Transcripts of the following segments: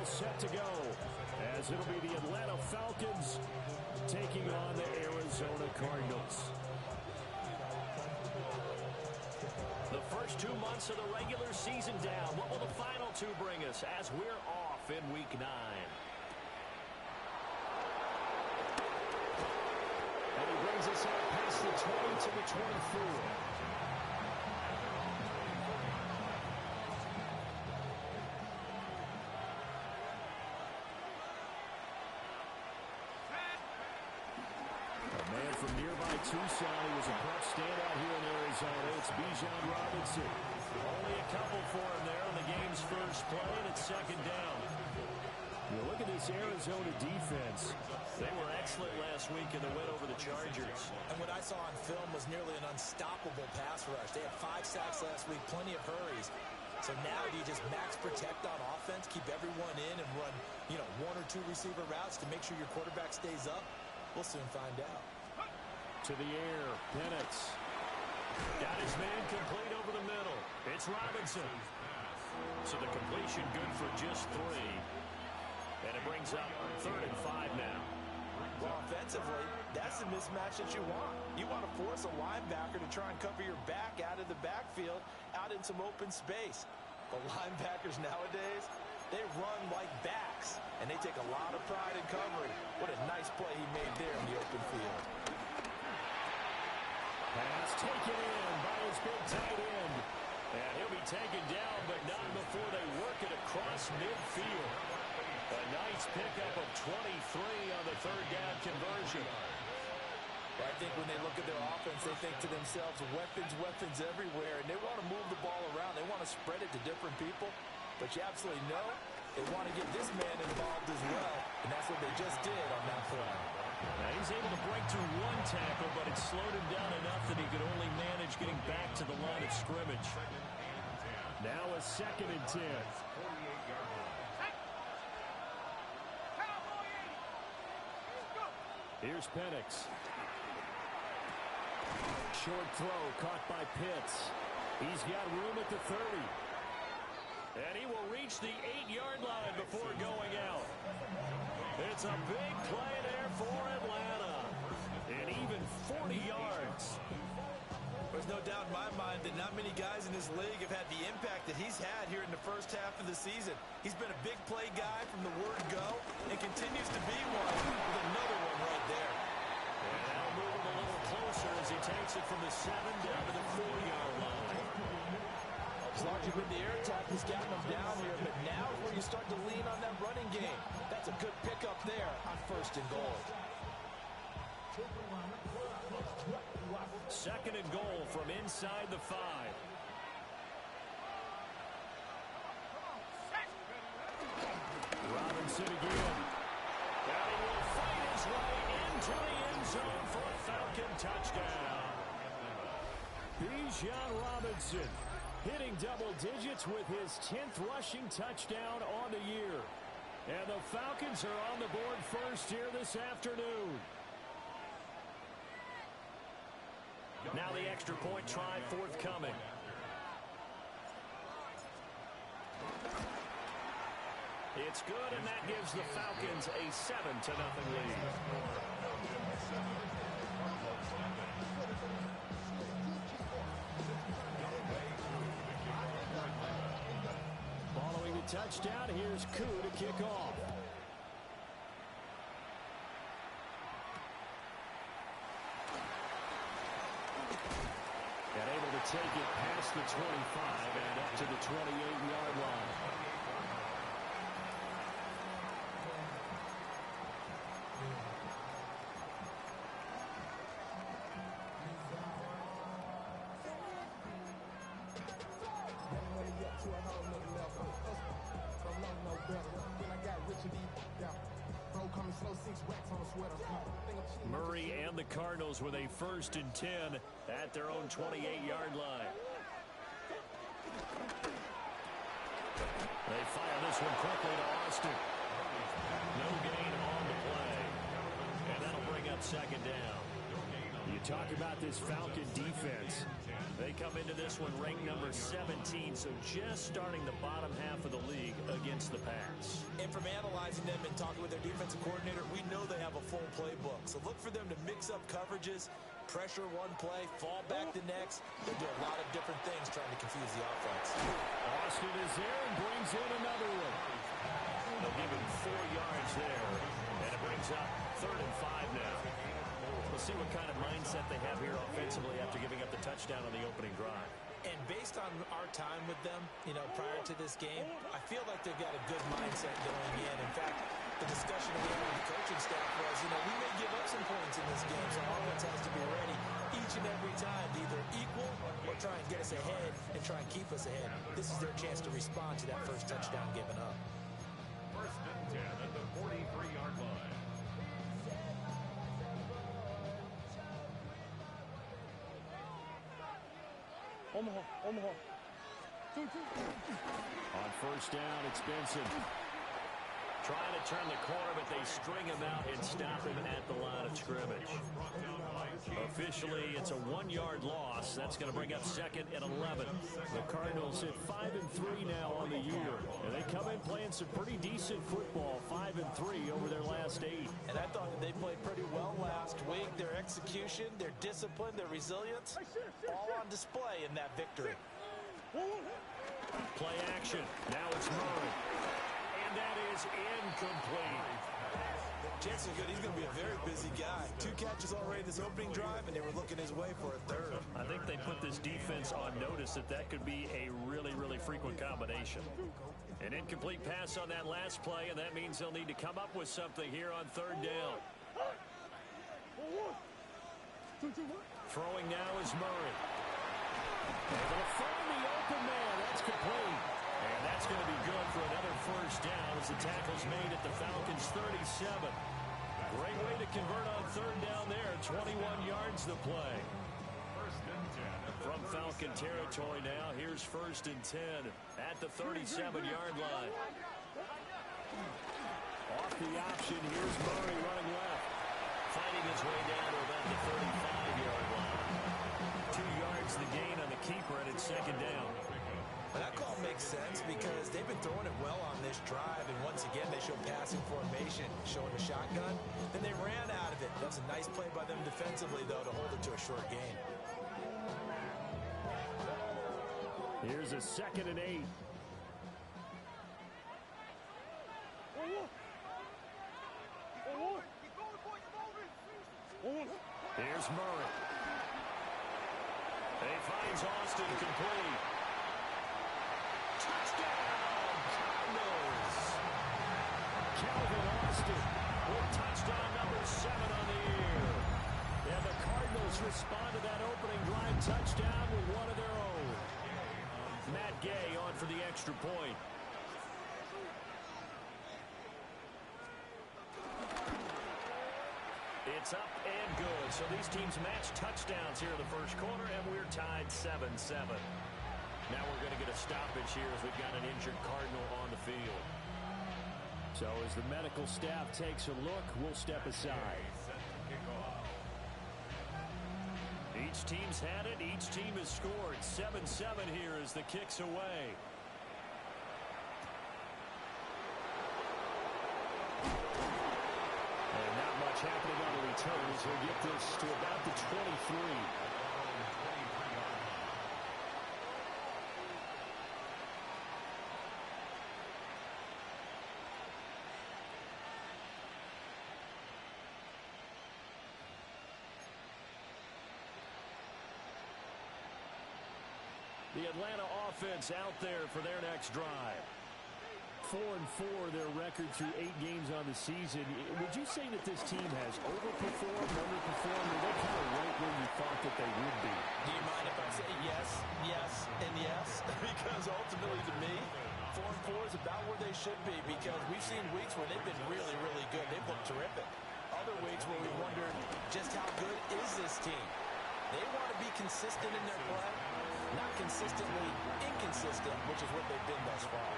set to go, as it'll be the Atlanta Falcons taking on the Arizona Cardinals. The first 2 months of the regular season down. What will the final two bring us as we're off in Week 9? And he brings us out past the 20 to the 24. Tucson, who was a prep standout here in Arizona. It's Bijan Robinson. Only a couple for him there on the game's first play, and it's second down. You look at this Arizona defense. They were excellent last week in the win over the Chargers. And what I saw on film was nearly an unstoppable pass rush. They had 5 sacks last week, plenty of hurries. So now do you just max protect on offense, keep everyone in, and run, 1 or 2 receiver routes to make sure your quarterback stays up? We'll soon find out. To the air, Penix. Got his man complete over the middle. It's Robinson. So the completion good for just 3. And it brings up 3rd and 5 now. Well, offensively, that's the mismatch that you want. You want to force a linebacker to try and cover your back out of the backfield, out in some open space. The linebackers nowadays, they run like backs, and they take a lot of pride in covering. What a nice play he made there in the open field. Pass taken in by his big tight end. And he'll be taken down, but not before they work it across midfield. A nice pickup of 23 on the 3rd down conversion. Well, I think when they look at their offense, they think to themselves, weapons, weapons everywhere, and they want to move the ball around. They want to spread it to different people. But you absolutely know they want to get this man involved as well, and that's what they just did on that play. Now he's able to break through 1 tackle, but it slowed him down enough that he could only manage getting back to the line of scrimmage. Now a 2nd and 10. Here's Penix. Short throw caught by Pitts. He's got room at the 30. And he will reach the 8-yard line before going out. It's a big play there for Atlanta. And even 40 yards. There's no doubt in my mind that not many guys in this league have had the impact that he's had here in the first half of the season. He's been a big play guy from the word go and continues to be one with another one right there. And now move him a little closer as he takes it from the 7 down to the 4-yard line. As long as you've been the air attack, he's gotten them down here, but now is where you start to lean on that running game. That's a good pickup there on 1st and goal. 2nd and goal from inside the 5. Robinson again. And he will fight his way into the end zone for a Falcon touchdown. Bijan Robinson hitting double digits with his 10th rushing touchdown on the year. And the Falcons are on the board first here this afternoon. Now the extra point try forthcoming. It's good, and that gives the Falcons a 7-0 lead. Following the touchdown, here's Koo to kick off. And able to take it past the 25 and up to the 28-yard line. Murray and the Cardinals with a 1st and 10 at their own 28-yard line. They fire this one quickly to Austin. No gain on the play. And that'll bring up 2nd down. You talk about this Falcon defense. They come into this one ranked number 17, so just starting the bottom half of the league against against the pass. And from analyzing them and talking with their defensive coordinator, we know they have a full playbook. So look for them to mix up coverages, pressure one play, fall back the next. They do a lot of different things trying to confuse the offense. Austin is there and brings in another one. They'll give him 4 yards there, and it brings up 3rd and 5 now. We'll see what kind of mindset they have here offensively after giving up the touchdown on the opening drive. And based on our time with them, prior to this game, I feel like they've got a good mindset going in. In fact, the discussion we had with the coaching staff was, we may give up some points in this game, so our offense has to be ready each and every time to either equal or try and get us ahead and try and keep us ahead. This is their chance to respond to that first touchdown given up. 1st and 10 at the 43-yard line. Omaha. On 1st down, it's Benson. Trying to turn the corner, but they string him out and stop him at the line of scrimmage. Officially, it's a 1-yard loss. That's going to bring up 2nd and 11. The Cardinals at 5-3 now on the year. And they come in playing some pretty decent football, 5-3 over their last 8. And I thought that they played pretty well last week. Their execution, their discipline, their resilience, all on display in that victory. Play action. Now it's Murray. And that is incomplete. Chances are good he's going to be a very busy guy. 2 catches already this opening drive, and they were looking his way for a 3rd. I think they put this defense on notice that could be a really, really frequent combination. An incomplete pass on that last play, and that means they'll need to come up with something here on 3rd down. Throwing now is Murray. Able to find the open man. That's complete. And that's going to be good for another 1st down as the tackle's made at the Falcons' 37. Great way to convert on 3rd down there. 21 yards the play. 1st and 10. From Falcon territory now, here's 1st and 10 at the 37-yard line. Off the option, here's Murray running left. Fighting his way down to about the 35-yard line. 2 yards the gain on the keeper, and it's 2nd down. That call makes sense because they've been throwing it well on this drive, and once again they showed passing formation, showing a shotgun. Then they ran out of it. That's a nice play by them defensively, though, to hold it to a short gain. Here's a 2nd and 8. Here's Murray. He finds Austin complete. Touchdown, Cardinals. Calvin Austin with touchdown number 7 on the year. And the Cardinals respond to that opening drive touchdown with one of their own. Matt Gay on for the extra point. It's up and good. So these teams match touchdowns here in the 1st quarter, and we're tied 7-7. Now we're going to get a stoppage here as we've got an injured Cardinal on the field. So as the medical staff takes a look, we'll step aside. Each team's had it. Each team has scored. 7-7 here as the kick's away. And not much happening on the returns. We'll get this to about the 23. The Atlanta offense out there for their next drive. 4-4 their record through 8 games on the season. Would you say that this team has overperformed, underperformed, or they're kind of right where you thought that they would be? Do you mind if I say yes, yes, and yes? Because ultimately to me, 4-4 is about where they should be because we've seen weeks where they've been really, really good. They've looked terrific. Other weeks where we wondered just how good is this team? They want to be consistent in their play, not consistently inconsistent, which is what they've been thus far.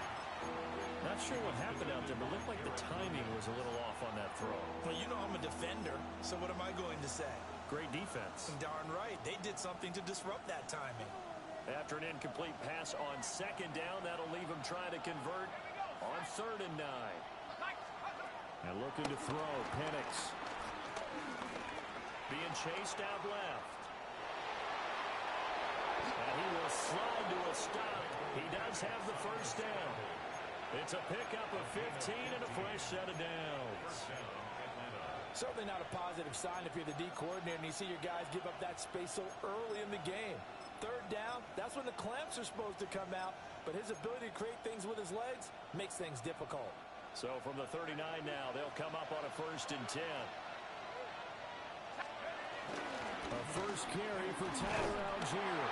Not sure what happened out there, but it looked like the timing was a little off on that throw. Well, you know I'm a defender, so what am I going to say? Great defense. Darn right. They did something to disrupt that timing. After an incomplete pass on 2nd down, that'll leave them trying to convert On 3rd and 9. And looking to throw, Penix. Being chased out left. And he will slide to a stop. He does have the first down. It's a pickup of 15 and a fresh set of downs. Certainly not a positive sign if you're the D coordinator and you see your guys give up that space so early in the game. 3rd down, that's when the clamps are supposed to come out. But his ability to create things with his legs makes things difficult. So from the 39 now, they'll come up on a 1st and 10. A first carry for Tyler Algier.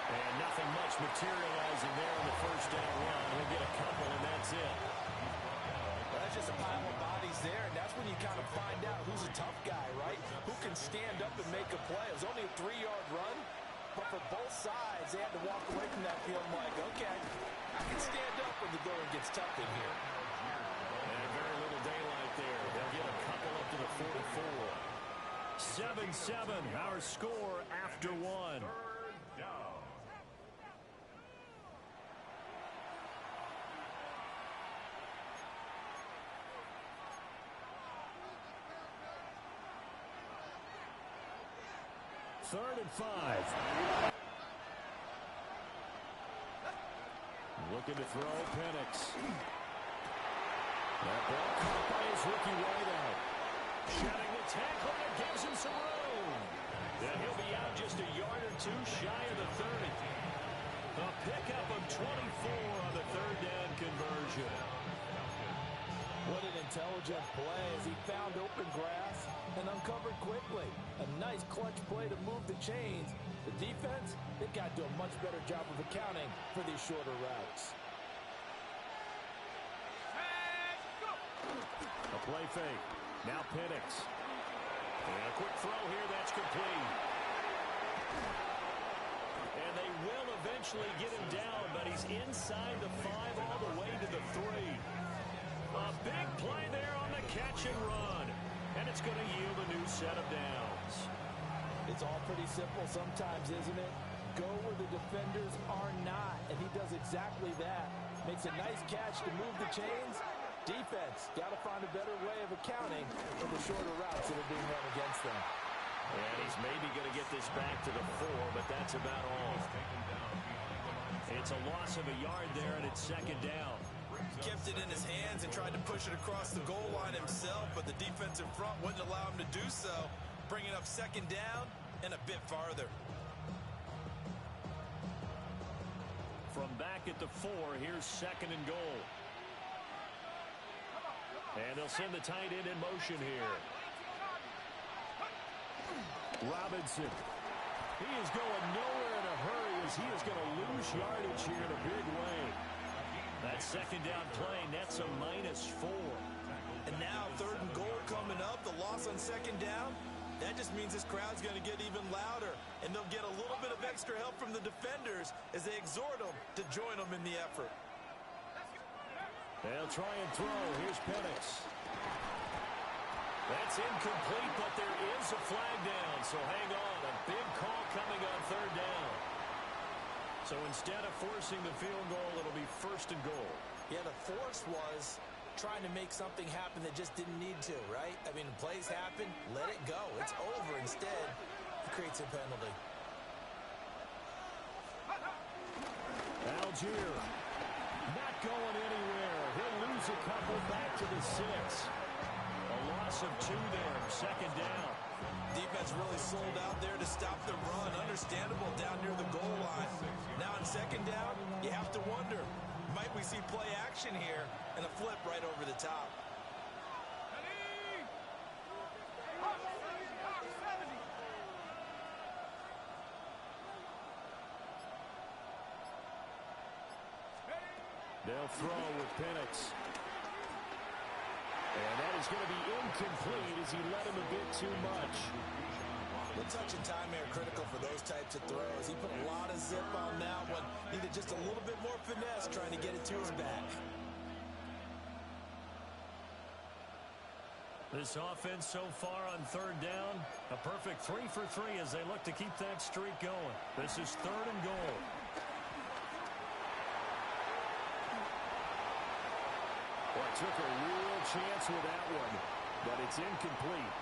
And nothing much materializing there on the 1st down run. He'll get a couple, and that's it. Well, that's just a pile of bodies there, and that's when you kind of find out who's a tough guy, right? Who can stand up and make a play. It was only a 3-yard run, but for both sides, they had to walk away from that field like, okay, I can stand up when the going gets tough in here. And very little daylight there. They'll get a couple up to the 44. 7-7, our score after 1. Third and 5. Looking to throw, Penix. That ball caught by his rookie wideout. Shedding the tackle, and gives him some room. Then he'll be out just a yard or two shy of the 30. A pickup of 24 on the 3rd down conversion. What an intelligent play as he found open grass and uncovered quickly. A nice clutch play to move the chains. The defense, they've got to do a much better job of accounting for these shorter routes. A play fake. Now Penix. And a quick throw here that's complete. And they will eventually get him down, but he's inside the 5 all the way to the 3. A big play there on the catch and run. And it's going to yield a new set of downs. It's all pretty simple sometimes, isn't it? Go where the defenders are not, and he does exactly that. Makes a nice catch to move the chains. Defense, got to find a better way of accounting for the shorter routes that are being run against them. And he's maybe going to get this back to the 4, but that's about all. It's a loss of a yard there, and it's 2nd down. Kept it in his hands and tried to push it across the goal line himself, but the defensive front wouldn't allow him to do so, bringing up 2nd down and a bit farther. From back at the 4, here's 2nd and goal. And they'll send the tight end in motion here. Robinson. He is going nowhere in a hurry as he is going to lose yardage here in a big way. That 2nd down play nets a -4. And now 3rd and goal coming up. The loss on 2nd down. That just means this crowd's going to get even louder. And they'll get a little bit of extra help from the defenders as they exhort them to join them in the effort. They'll try and throw. Here's Penix. That's incomplete, but there is a flag down. So hang on. A big call coming on 3rd down. So instead of forcing the field goal, it'll be 1st and goal. Yeah, the force was trying to make something happen that just didn't need to, right? I mean, plays happen, let it go. It's over. Instead, he creates a penalty. Algier not going anywhere. He'll lose a couple back to the 6. A loss of 2 there, 2nd down. Defense really sold out there to stop the run. Understandable down near the goal line. Now in 2nd down, you have to wonder, might we see play action here and a flip right over the top? They'll throw with Penix. And that is going to be incomplete as he led him a bit too much. The touch and time are critical for those types of throws. He put a lot of zip on that one. Needed just a little bit more finesse trying to get it to his back. This offense so far on 3rd down, a perfect 3 for 3 as they look to keep that streak going. This is 3rd and goal. Well, took a real chance with that one, but it's incomplete.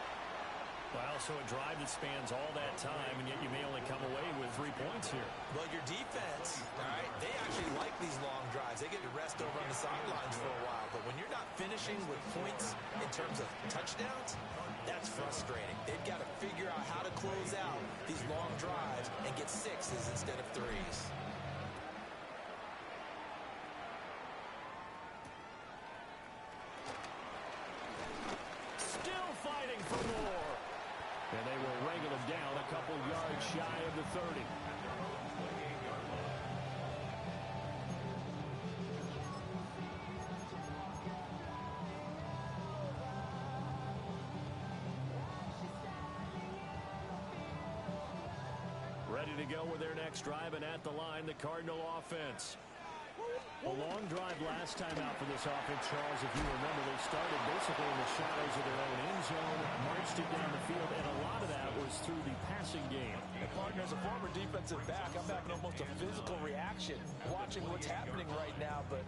Well, so a drive that spans all that time, and yet you may only come away with 3 points here. Well, your defense, all right, they actually like these long drives. They get to rest over on the sidelines for a while. But when you're not finishing with points in terms of touchdowns, that's frustrating. They've got to figure out how to close out these long drives and get 6s instead of 3s. Still fighting for more. And they will wrangle him down a couple yards shy of the 30. Ready to go with their next drive, and at the line, the Cardinal offense. A long drive last time out for this offense, Charles. If you remember, they started basically in the shadows of their own end zone, marched it down the field, and a lot of that was through the passing game. And partner, as a former defensive back, I'm having almost a physical reaction watching what's happening right now. But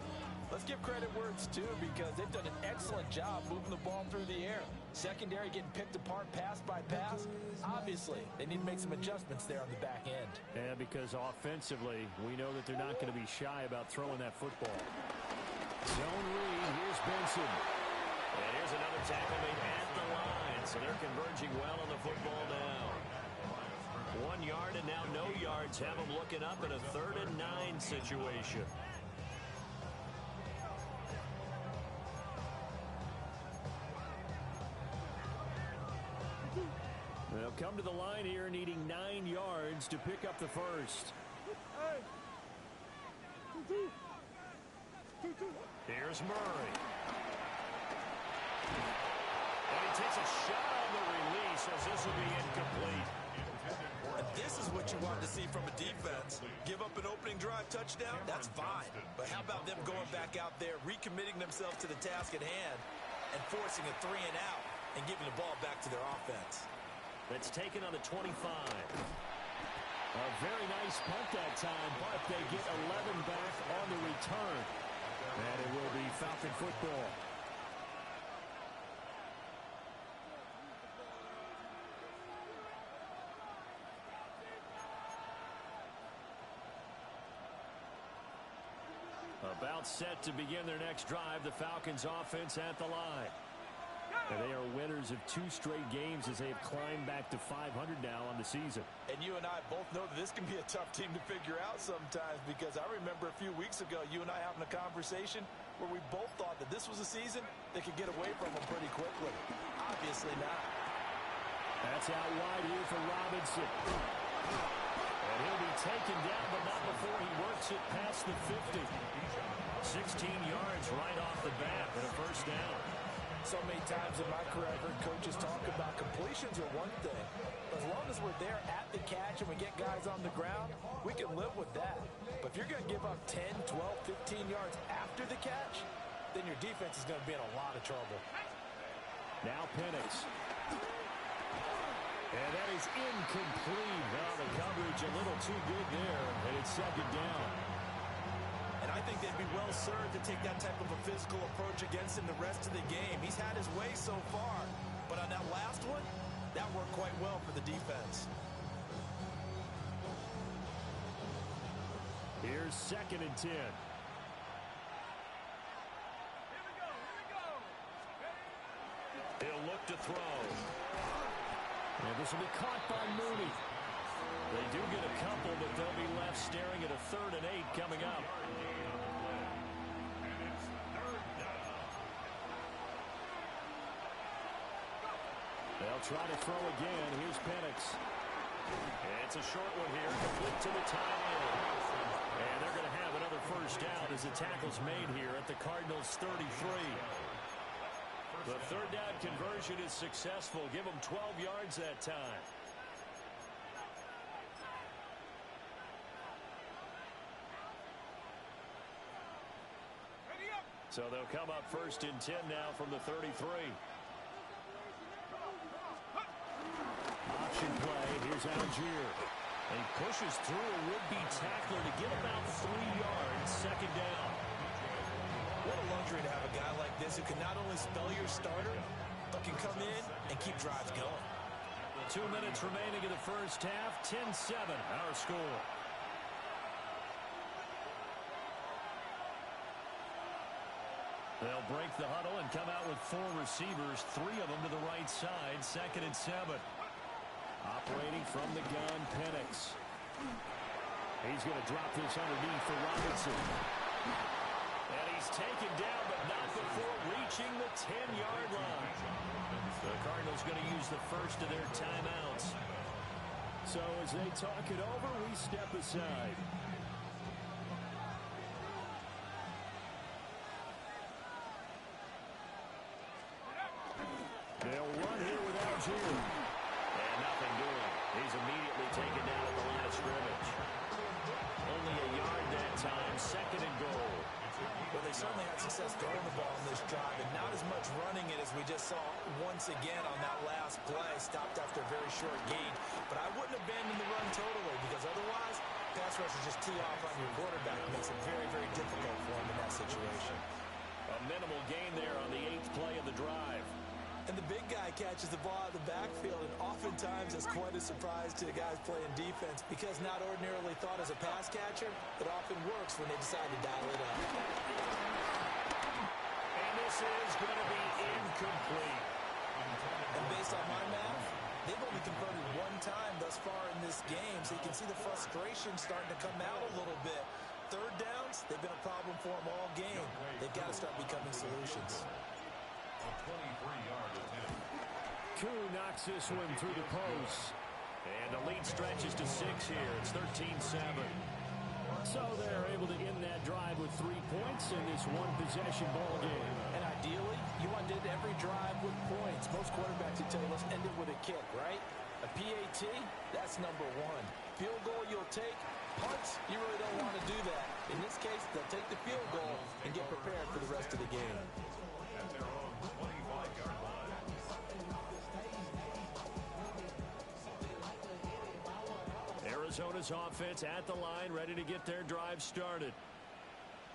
let's give credit where it's due, because they've done an excellent job moving the ball through the air. Secondary getting picked apart pass by pass. Obviously, they need to make some adjustments there on the back end. Yeah, because offensively, we know that they're not going to be shy about throwing that football. Zone read. Here's Benson. And here's another tackle made at the line. So they're converging well on the football now. 1 yard and now no yards. Have them looking up in a 3rd and 9 situation. They'll come to the line here needing 9 yards to pick up the first. Here's Murray. And he takes a shot on the release as this will be incomplete. And this is what you want to see from a defense. Give up an opening drive touchdown, that's fine. But how about them going back out there, recommitting themselves to the task at hand, and forcing a 3 and out, and giving the ball back to their offense. That's taken on the 25. A very nice punt that time, but they get 11 back on the return. And it will be Falcon football. About set to begin their next drive, the Falcons offense at the line. And they are winners of 2 straight games as they have climbed back to 500 now on the season. And you and I both know that this can be a tough team to figure out sometimes, because I remember a few weeks ago you and I having a conversation where we both thought that this was a season that could get away from them pretty quickly. Obviously not. That's out wide here for Robinson. And he'll be taken down, but not before he works it past the 50. 16 yards right off the bat and a first down. So many times in my career I've heard coaches talk about completions are one thing. But as long as we're there at the catch and we get guys on the ground, we can live with that. But if you're going to give up 10, 12, 15 yards after the catch, then your defense is going to be in a lot of trouble. Now Penix. And that is incomplete. Well, the coverage a little too good there, and it's 2nd down. And I think they'd be well served to take that type of a physical approach against him the rest of the game. He's had his way so far, but on that last one, that worked quite well for the defense. Here's 2nd and 10. He'll look to throw. And this will be caught by Mooney. They do get a couple, but they'll be left staring at a 3rd and 8 coming up. They'll try to throw again. Here's Penix. It's a short one here, complete to the tight end. And they're going to have another first down as the tackle's made here at the Cardinals' 33. The 3rd down conversion is successful. Give them 12 yards that time. So they'll come up 1st and 10 now from the 33. Option play. Here's Algier. And he pushes through a would-be tackler to get about 3 yards. 2nd down. What a luxury to have a guy like this who can not only spell your starter, but can come in and keep drives going. 2 minutes remaining in the first half. 10-7 our score. They'll break the huddle and come out with 4 receivers, 3 of them to the right side. 2nd and 7. Operating from the gun, Penix. He's going to drop this underneath for Robinson. And he's taken down, but not before reaching the 10-yard line. The Cardinals going to use the first of their timeouts. So as they talk it over, we step aside. They'll run here without June. And nothing doing. He's immediately taken down at the line of scrimmage. Only a yard that time. 2nd and goal. Well, they certainly had success throwing the ball in this drive, and not as much running it as we just saw once again on that last play. Stopped after a very short gain. But I wouldn't abandon the run totally, because otherwise, pass rushers just tee off on your quarterback. It makes it very, very difficult for him in that situation. A minimal gain there on the 8th play of the drive. And the big guy catches the ball out of the backfield, and oftentimes it's quite a surprise to the guys playing defense, because not ordinarily thought as a pass catcher, it often works when they decide to dial it up. And this is going to be incomplete. And based on my math, they've only converted 1 time thus far in this game, so you can see the frustration starting to come out a little bit. 3rd downs, they've been a problem for them all game. They've got to start becoming solutions. A 23-yard attempt. Koo knocks this one through the post. And the lead stretches to 6 here. It's 13-7. So they're able to end that drive with 3 points in this one-possession ball game. And ideally, you want to end every drive with points. Most quarterbacks would tell you, let's end it with a kick, right? A PAT, that's number 1. Field goal you'll take. Punts, you really don't want to do that. In this case, they'll take the field goal and get prepared for the rest of the game. At their own 25-yard line. Arizona's offense at the line, ready to get their drive started.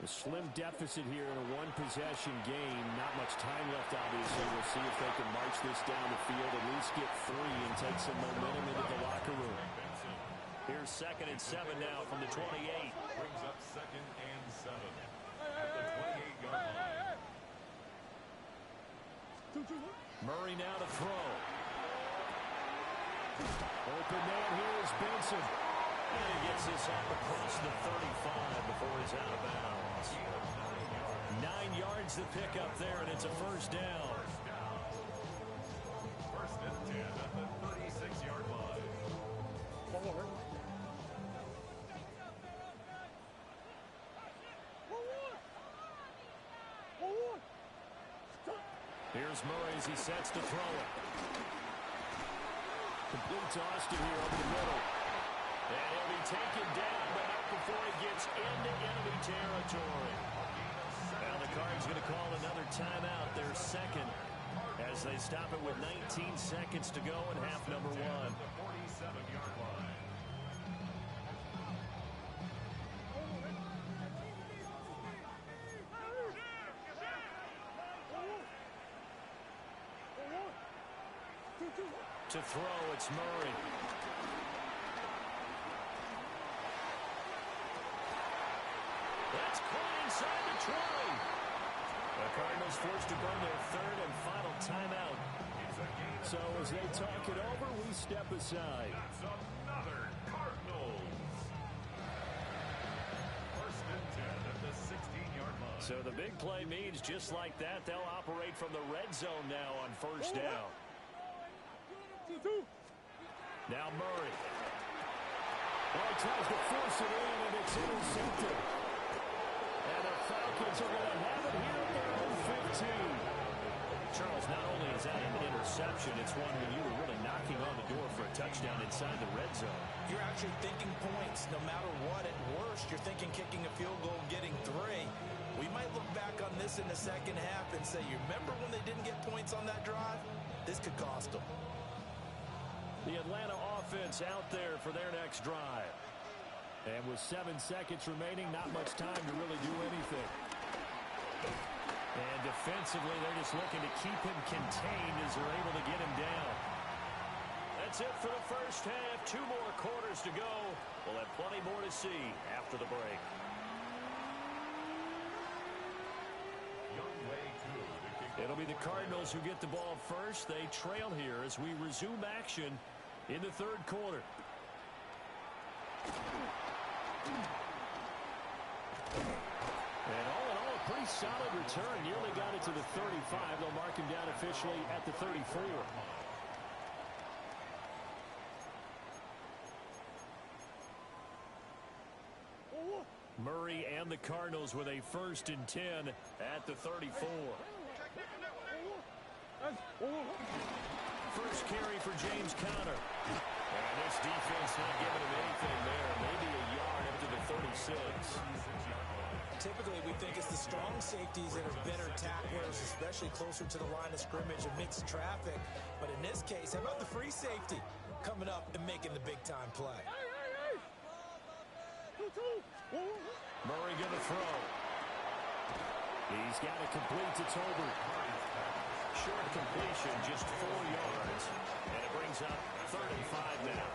A slim deficit here in a one-possession game. Not much time left, obviously. We'll see if they can march this down the field, at least get 3 and take some momentum into the locker room. Here's 2nd and 7 now from the 28. Brings up 2nd and 7 at the 28-yard line. Murray now to throw. Open man here is Benson. And he gets this up across the 35 before he's out of bounds. 9 yards to pick up there, and it's a first down. 1st and 10 at the 36-yard line. Here's Murray as he sets to throw it. Complete to Austin here over the middle. And he'll be taken down, but not before he gets into enemy territory. Now the Cards going to call another timeout, their 2nd, as they stop it with 19 seconds to go in half number 1. The 47-yard line. To throw, it's Murray. That's caught inside the 20. The Cardinals forced to burn their 3rd and final timeout. So as they talk it over, we step aside. That's another Cardinals. 1st and 10 at the 16-yard line. So the big play means just like that, they'll operate from the red zone now on 1st down. Now Murray. Well, he tries to force it in, and it's intercepted. And the Falcons are going to have it here at their own 15. Charles, not only is that an interception, it's one when you were really knocking on the door for a touchdown inside the red zone. You're actually thinking points no matter what. At worst, you're thinking kicking a field goal, getting 3. We might look back on this in the second half and say, you remember when they didn't get points on that drive? This could cost them. The Atlanta offense out there for their next drive. And with 7 seconds remaining, not much time to really do anything. And defensively, they're just looking to keep him contained as they're able to get him down. That's it for the first half. 2 more quarters to go. We'll have plenty more to see after the break. It'll be the Cardinals who get the ball first. They trail here as we resume action in the third quarter. And all in all, a pretty solid return. Nearly got it to the 35. They'll mark him down officially at the 34. Murray and the Cardinals with a 1st and 10 at the 34. First carry for James Conner. And this defense not giving him anything there. Maybe a yard up to the 36. Typically, we think it's the strong safeties that are better tacklers, especially closer to the line of scrimmage amidst traffic. But in this case, how about the free safety coming up and making the big-time play? Murray going to throw. He's got it complete to Tolbert. Short completion, just 4 yards. And it brings up 3rd and 5 now.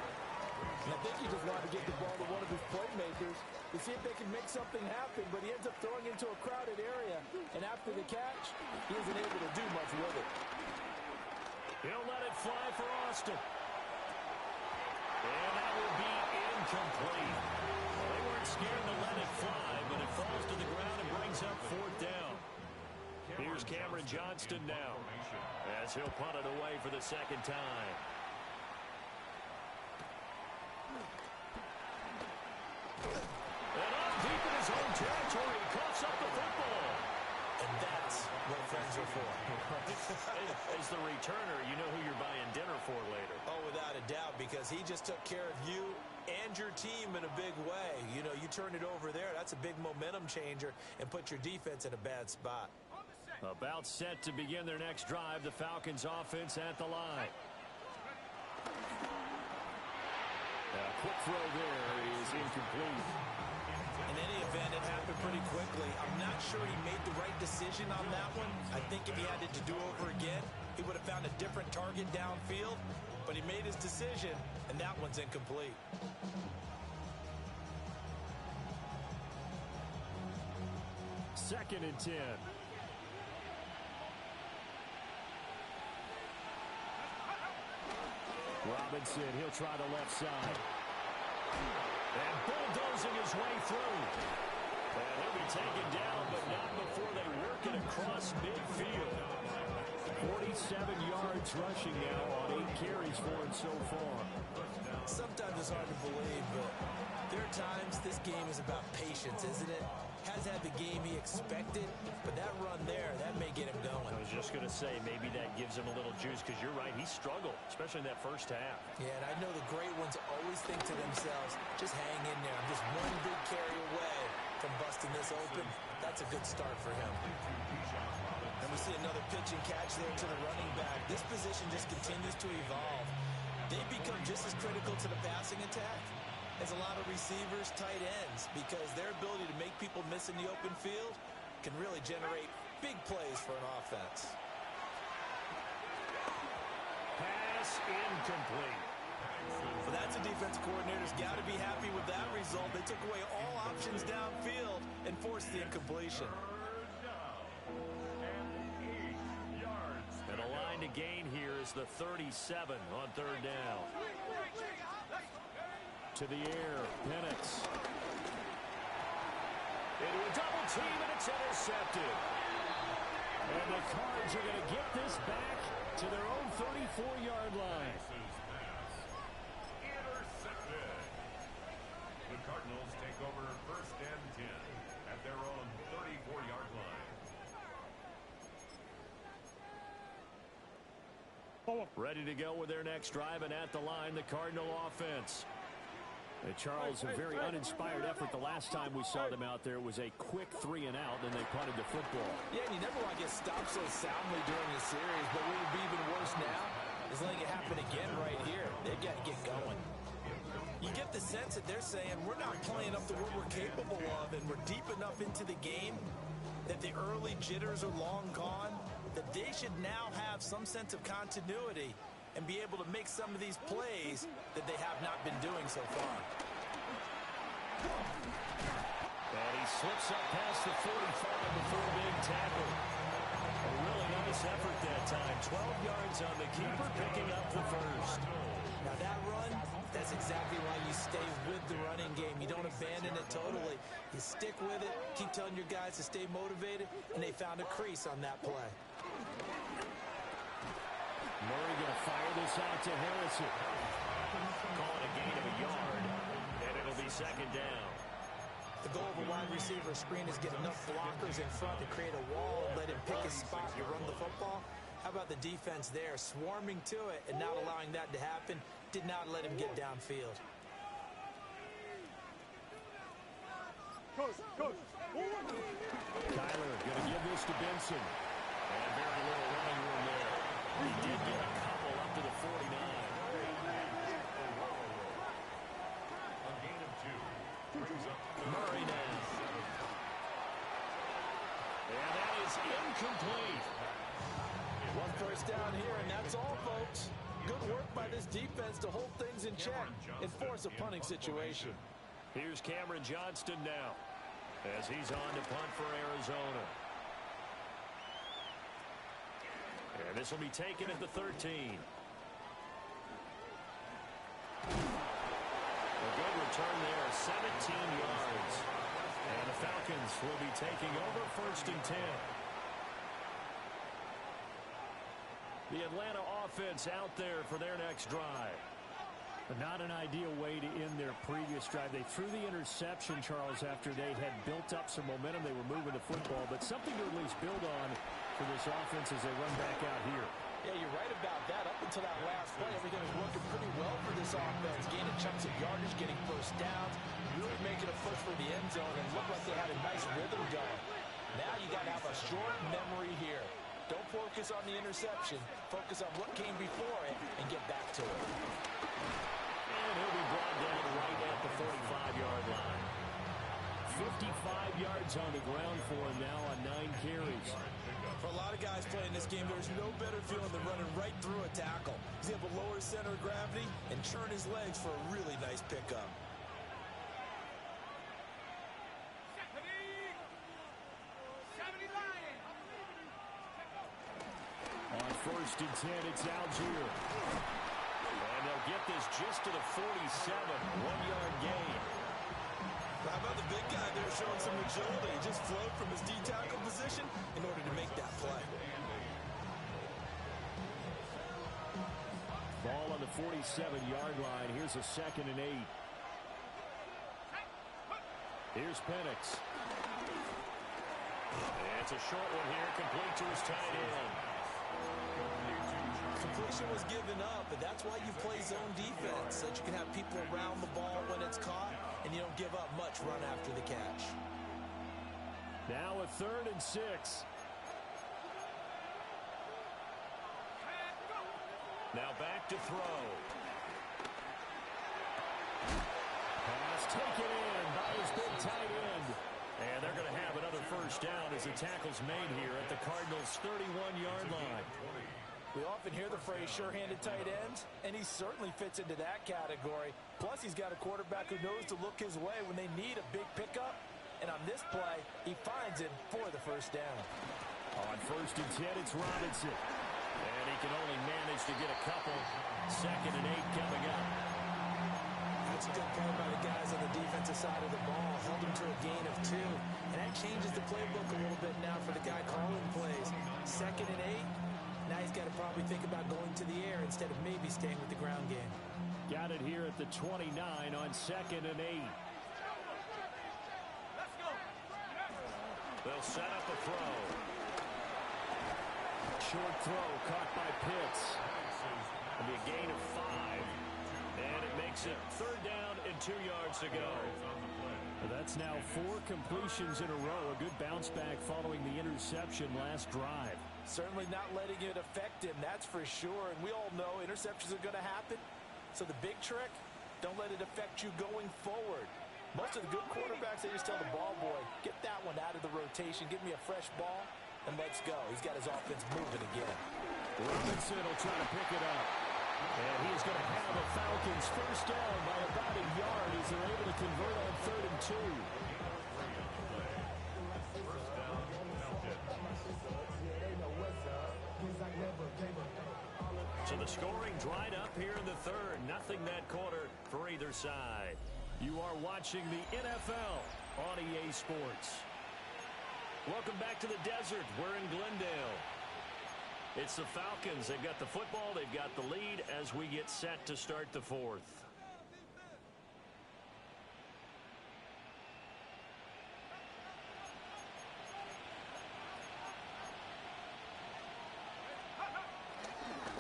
And I think he just wanted to get the ball to one of his playmakers to see if they can make something happen, but he ends up throwing into a crowded area. And after the catch, he isn't able to do much with it. He'll let it fly for Austin. And that will be incomplete. Well, they weren't scared to let it fly, but it falls to the ground and brings up 4th down. Here's Cameron Johnston now as he'll punt it away for the 2nd time. And up deep in his own territory, he coughs up the football. And that's what friends are for. As the returner, you know who you're buying dinner for later. Oh, without a doubt, because he just took care of you and your team in a big way. You know, you turn it over there, that's a big momentum changer, and put your defense in a bad spot. About set to begin their next drive, the Falcons offense at the line. A quick throw there is incomplete. In any event, it happened pretty quickly. I'm not sure he made the right decision on that one. I think if he had it to do over again, he would have found a different target downfield. But he made his decision, and that one's incomplete. Second and 10. Robinson, he'll try the left side. And bulldozing his way through. And he'll be taken down, but not before they work it across midfield. 47 yards rushing now on 8 carries for him so far. Sometimes it's hard to believe, but there are times this game is about patience, isn't it? Has had the game he expected, but that run there, that may get him going. I was just going to say, maybe that gives him a little juice, because you're right, he struggled, especially in that first half. Yeah, and I know the great ones always think to themselves, just hang in there. I'm just one big carry away from busting this open. That's a good start for him. And we see another pitch and catch there to the running back. This position just continues to evolve. They become just as critical to the passing attack as a lot of receivers, tight ends, because their ability to make people miss in the open field can really generate big plays for an offense. Pass incomplete. Well, that's a defense coordinator's got to be happy with that result. They took away all options downfield and forced the incompletion. And a line to gain here is the 37 on 3rd down. To the air, Penix. Into a double team, and it's intercepted. And the Cards are going to get this back to their own 34-yard line. Intercepted. The Cardinals take over 1st and 10 at their own 34-yard line. Ready to go with their next drive, and at the line, the Cardinal offense. And Charles, a very uninspired effort the last time we saw them out there. It was a quick 3 and out, and they punted the football. Yeah, and you never want to get stopped so soundly during the series, but what would be even worse now is letting it happen again right here. They've got to get going. You get the sense that they're saying we're not playing up to what we're capable of, and we're deep enough into the game that the early jitters are long gone, that they should now have some sense of continuity and be able to make some of these plays that they have not been doing so far. And he slips up past the 45 before a big tackle. A really nice effort that time. 12 yards on the keeper, picking up the first. Now that run, that's exactly why you stay with the running game. You don't abandon it totally. You stick with it, keep telling your guys to stay motivated, and they found a crease on that play. Murray going to fire this out to Harrison. Call it a gain of a yard, and it'll be second down. The goal of a wide receiver screen is get enough blockers in front to create a wall and let him pick his spot to run the football. How about the defense there, swarming to it and not allowing that to happen? Did not let him get downfield. Kyler going to give this to Benson. And very little running room there. He did get a couple up to the 49. A gain of 2. Brings up Murray now. And that is incomplete. One first down here, and that's all, folks. Good work by this defense to hold things in check and force a punting situation. Here's Cameron Johnston now as he's on to punt for Arizona. And this will be taken at the 13. A good return there, 17 yards. And the Falcons will be taking over first and 10. The Atlanta offense out there for their next drive. But not an ideal way to end their previous drive. They threw the interception, Charles, after they had built up some momentum. They were moving the football, but something to at least build on for this offense as they run back out here. Yeah, you're right about that. Up until that last play, everything was working pretty well for this offense. Gaining chunks of yardage, getting first downs, really making a push for the end zone, and looked like they had a nice rhythm going. Now you got to have a short memory here. Don't focus on the interception. Focus on what came before it and get back to it. And he'll be brought down right at the 45-yard line. 55 yards on the ground for him now on 9 carries. For a lot of guys playing this game, there's no better feeling than running right through a tackle. He's able to lower his center of gravity and churn his legs for a really nice pickup. On first and 10, it's Algier. And they'll get this just to the 47, 1-yard gain. How about the big guy there showing some agility? He just flowed from his D-tackle position in order to make that play. Ball on the 47-yard line. Here's a 2nd and 8. Here's Penix. It's a short one here, complete to his tight end. Completion was given up, but that's why you play zone defense, so that you can have people around the ball when it's caught, and you don't give up much run after the catch. Now a 3rd and 6. Now back to throw. Pass taken in by his big tight end. And they're going to have another first down as the tackle's made here at the Cardinals' 31-yard line. We often hear the phrase sure-handed tight ends, and he certainly fits into that category. Plus, he's got a quarterback who knows to look his way when they need a big pickup. And on this play, he finds it for the first down. On first and 10, it's Robinson. And he can only manage to get a couple. 2nd and 8 coming up. That's a good play by the guys on the defensive side of the ball. Held him to a gain of 2. And that changes the playbook a little bit now for the guy calling plays. 2nd and 8. Now he's got to probably think about going to the air instead of maybe staying with the ground game. Got it here at the 29 on 2nd and 8. They'll set up a throw. Short throw caught by Pitts. It'll be a gain of 5. And it makes it 3rd down and 2 yards to go. That's now 4 completions in a row. A good bounce back following the interception last drive. Certainly not letting it affect him, that's for sure. And we all know interceptions are going to happen. So the big trick, don't let it affect you going forward. Most of the good quarterbacks, they just tell the ball boy, get that one out of the rotation, give me a fresh ball, and let's go. He's got his offense moving again. Robinson will try to pick it up. And he's going to have the Falcons first down by about a yard as they're able to convert on 3rd and 2. So the scoring dried up here in the 3rd. Nothing that quarter for either side. You are watching the NFL on EA Sports. Welcome back to the desert. We're in Glendale. It's the Falcons. They've got the football. They've got the lead as we get set to start the 4th.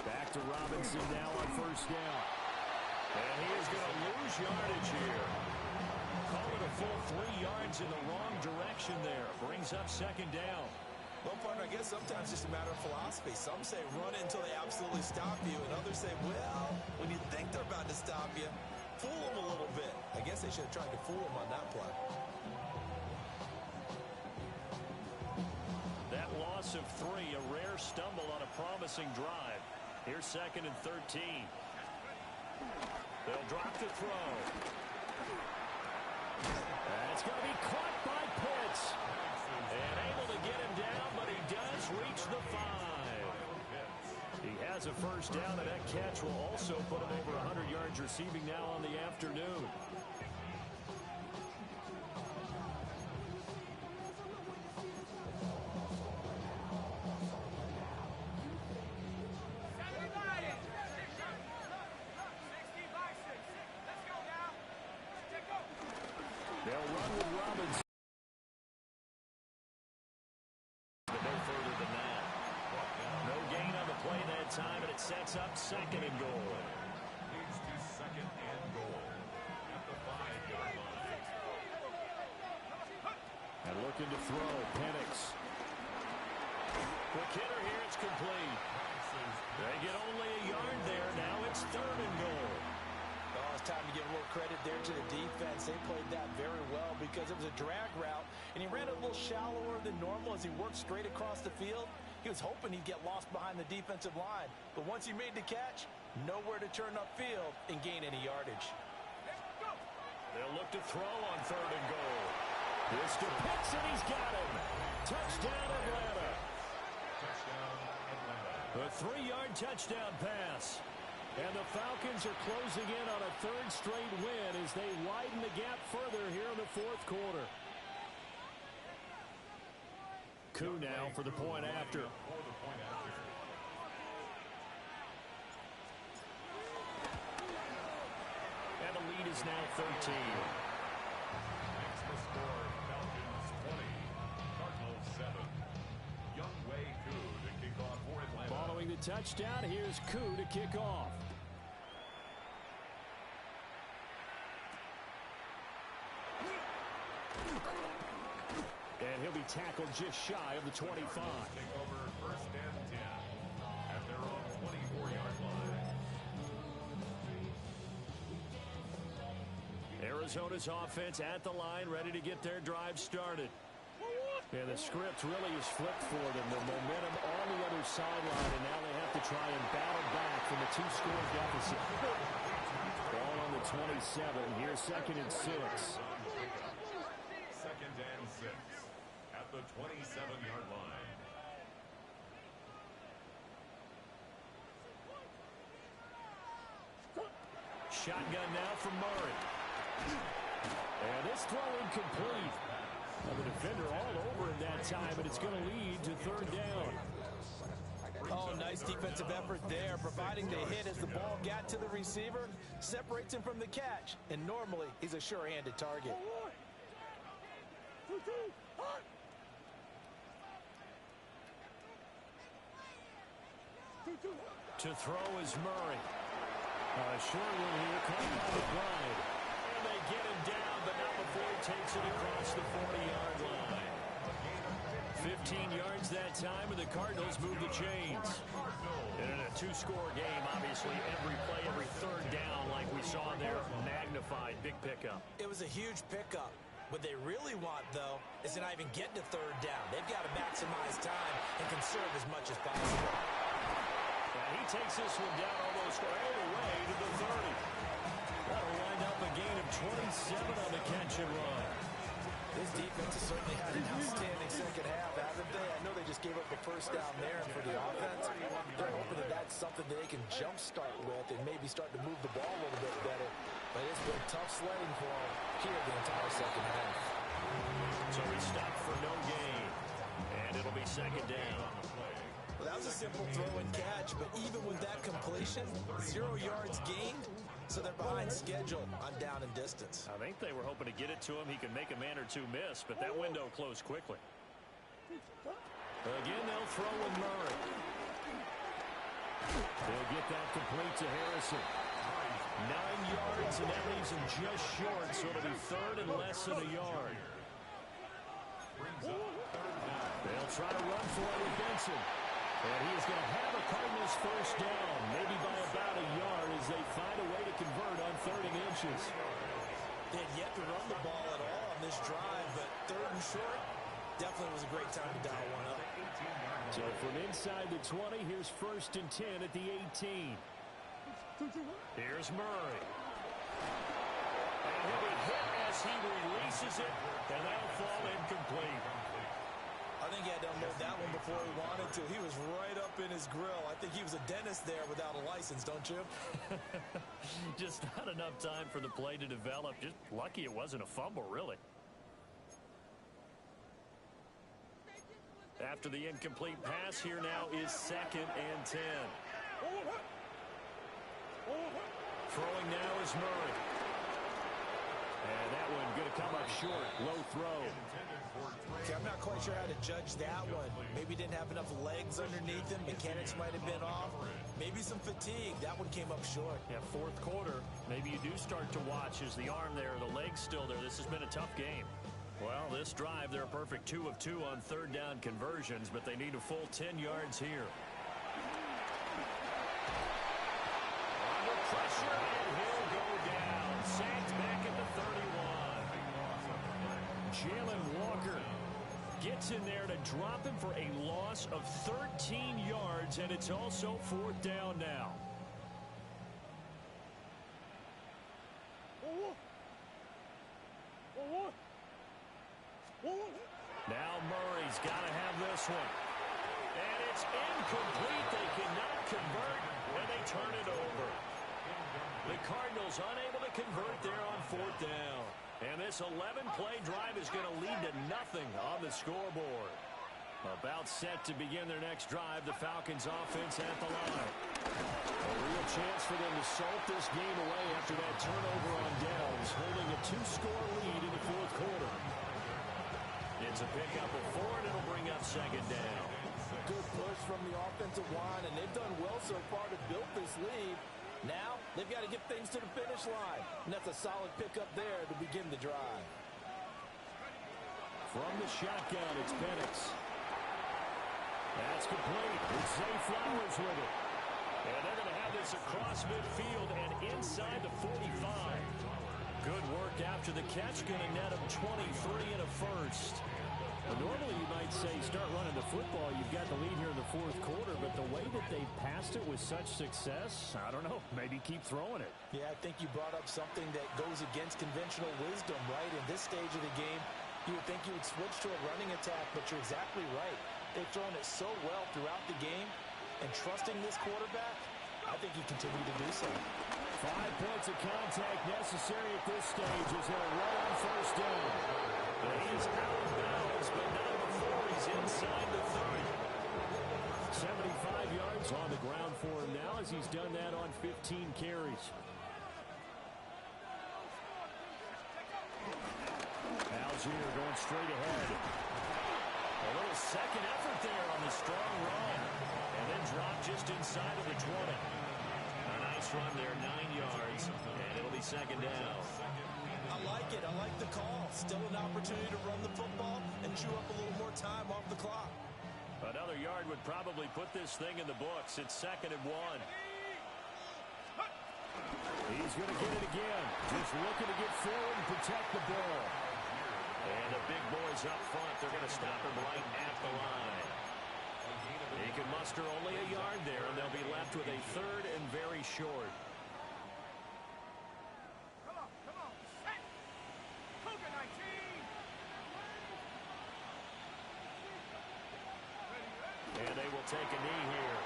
Back to Robinson now on 1st down. And he is going to lose yardage here. Call it a full 3 yards in the wrong direction there. Brings up 2nd down. Well, partner, I guess sometimes it's just a matter of philosophy. Some say run it until they absolutely stop you, and others say, well, when you think they're about to stop you, fool them a little bit. I guess they should have tried to fool them on that play. That loss of 3, a rare stumble on a promising drive. Here's 2nd and 13. They'll drop the throw. That's going to be caught by Pitts. And able to get him down, but he does reach the 5. He has a first down, and that catch will also put him over 100 yards receiving now on the afternoon. They'll run with Robinson. But no further than that. No gain on the play that time, and it sets up 2nd and goal. Leads to 2nd and goal at the 5-yard line. And looking to throw, Penix. Quick hitter here, it's complete. They get only a yard there. Now it's 3rd and goal. Oh, it's time to give a little credit there to the defense. They played that very well because it was a drag route, and he ran it a little shallower than normal as he worked straight across the field. He was hoping he'd get lost behind the defensive line, but once he made the catch, nowhere to turn upfield and gain any yardage. They'll look to throw on 3rd and goal. Here's to Pitts, and he's got him. Touchdown, Atlanta. Touchdown, Atlanta. A 3-yard touchdown pass. And the Falcons are closing in on a 3rd straight win as they widen the gap further here in the 4th quarter. Koo now for the point after. And the lead is now 13. Makes the score Falcons 20, Cardinals 7. Young Wei Koo to kick off for Atlanta. Following the touchdown, here's Koo to kick off. And he'll be tackled just shy of the 25. Take over 1st and 10 at their own 24-yard line. Arizona's offense at the line, ready to get their drive started. And the script really is flipped for them. The momentum on the other sideline, and now they have to try and battle back from a 2-score deficit. Ball on the 27. Here's 2nd and 6. 2nd and 6 at the 27-yard line. Shotgun now from Murray. And this throw incomplete. Now the defender all over him that time, but it's going to lead to 3rd down. Oh, nice defensive effort there, providing the hit as the ball got to the receiver, separates him from the catch, and normally he's a sure-handed target. To throw is Murray. Short one here, caught by McBride. And they get him down, but not before he takes it across the 40-yard line. 15 yards that time, and the Cardinals move the chains. And in a two-score game, obviously, every play, every third down, like we saw there, magnified. Big pickup. It was a huge pickup. What they really want, though, is to not even get to third down. They've got to maximize time and conserve as much as possible. He takes this one down almost all the way to the 30. That'll wind up a gain of 27 on the catch and run. This defense has certainly had an outstanding second half, haven't they? I know they just gave up a first down there, and for the offense, they're hoping that that's something that they can jumpstart with and maybe start to move the ball a little bit better. But it's been tough sledding for them here the entire second half. So we stop for no gain, and it'll be second down. Well, that was a simple throw and catch, but even with that completion, 0 yards gained, so they're behind schedule on down and distance. I think they were hoping to get it to him. He could make a man or two miss, but that window closed quickly. Again, they'll throw with Murray. They'll get that complete to Harrison. 9 yards, and that leaves him just short, so it'll be third and less than a yard. They'll try to run for it with Benson. And he is going to have a Cardinals first down, maybe by about a yard, as they find a way to convert on 3rd and inches. They had yet to run the ball at all on this drive, but 3rd and short definitely was a great time to dial one up. So from inside the 20, here's 1st and 10 at the 18. Here's Murray. And he'll be hit as he releases it, and that'll fall incomplete. I think he had to unload that one before he wanted to. He was right up in his grill. I think he was a dentist there without a license, don't you? Just not enough time for the play to develop. Just lucky it wasn't a fumble, really. After the incomplete pass, here now is 2nd and 10. Throwing now is Murray. And that one going to come up short. Low throw. Okay, I'm not quite sure how to judge that one. Maybe didn't have enough legs underneath him. Mechanics might have been off. Maybe some fatigue. That one came up short. Yeah, 4th quarter. Maybe you do start to watch. Is the arm there, the leg's still there? This has been a tough game. Well, this drive, they're a perfect 2 of 2 on 3rd down conversions, but they need a full 10 yards here. Under pressure, and he'll go down. Sacked back at the 31. Jalen Walker gets in there to drop him for a loss of 13 yards, and it's also 4th down now. Now Murray's got to have this one. And it's incomplete. They cannot convert, and they turn it over. The Cardinals unable to convert there on 4th down. And this 11-play drive is going to lead to nothing on the scoreboard. About set to begin their next drive, the Falcons offense at the line. A real chance for them to salt this game away after that turnover on downs, holding a 2-score lead in the 4th quarter. It's a pickup of 4, and it'll bring up 2nd down. Good push from the offensive line, and they've done well so far to build this lead. Now, they've got to get things to the finish line, and that's a solid pickup there to begin the drive. From the shotgun, it's Penix. That's complete. It's Zay Flowers with it. And they're going to have this across midfield and inside the 45. Good work after the catch. Going to net him 23 and a first. Well, normally you might say start running the football. You've got the lead here in the 4th quarter, but the way that they passed it with such success, I don't know, maybe keep throwing it. Yeah, I think you brought up something that goes against conventional wisdom, right? In this stage of the game, you would think you would switch to a running attack, but you're exactly right. They've thrown it so well throughout the game, and trusting this quarterback, I think you continue to do so. 5 points of contact necessary at this stage as they'll run on 1st down. He is out of bounds, but not before he's inside the 30. 75 yards on the ground for him now as he's done that on 15 carries. Algier going straight ahead. A little second effort there on the strong run. And then drop just inside of the 20. A nice run there, 9 yards. And it'll be 2nd down. I like it. I like the call. Still an opportunity to run the football and chew up a little more time off the clock. Another yard would probably put this thing in the books. It's 2nd and 1. He's going to get it again. Just looking to get forward and protect the ball. And the big boys up front, they're going to stop him right at the line. He can muster only a yard there, and they'll be left with a 3rd and very short. And they will take a knee here.